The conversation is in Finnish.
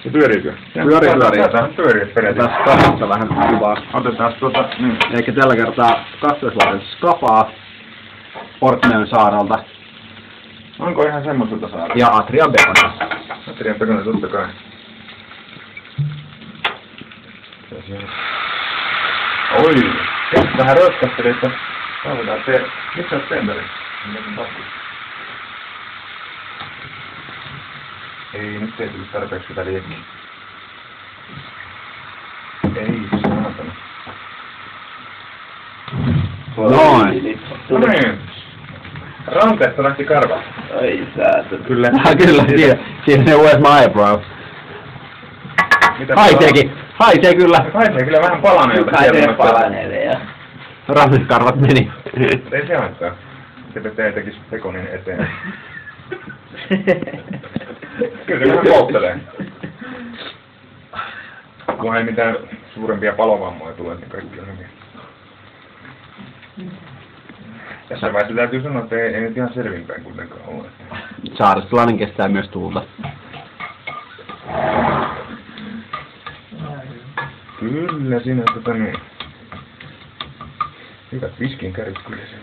Se pyöriikö? Pyörii periaatteessa. Tässä kahvassa vähän kuvaa. Otetaan niin. Eikä tällä kertaa kasvislaisen skapaa Orkneyn saaralta. Onko ihan semmoiselta saada? Ja Atrian Bekonta. Atrian Bekonta totta kai. Oi! Vähän rötkästeli, että sauvitaan se. Miksi sä oot tenderi? Ei, nyt ei tullut tarpeeksi sitä liekkiä. Ei, se on antanut. Noin. No niin. Ranteesta lähti karva. Ai säätö. Kyllä, siinä se US my eyebrow. Haisee kyllä. Haisee kyllä vähän palaneelta. Haisee palaneelle ja... Ranniskarvat meni. Ei se haittaa. Se Pete tekis Pekonin eteen. Kyllä se vähän polttelee. Kun ei mitään suurempia palovammoja tule, niin kaikki on hyvin. Tässä vaiheessa täytyy sanoa, että ei nyt ihan selvinpäin kuitenkaan ole. Saaristolainen kestää myös tuulta. Kyllä siinä niin. Hyvät viskin kärit kyllä se.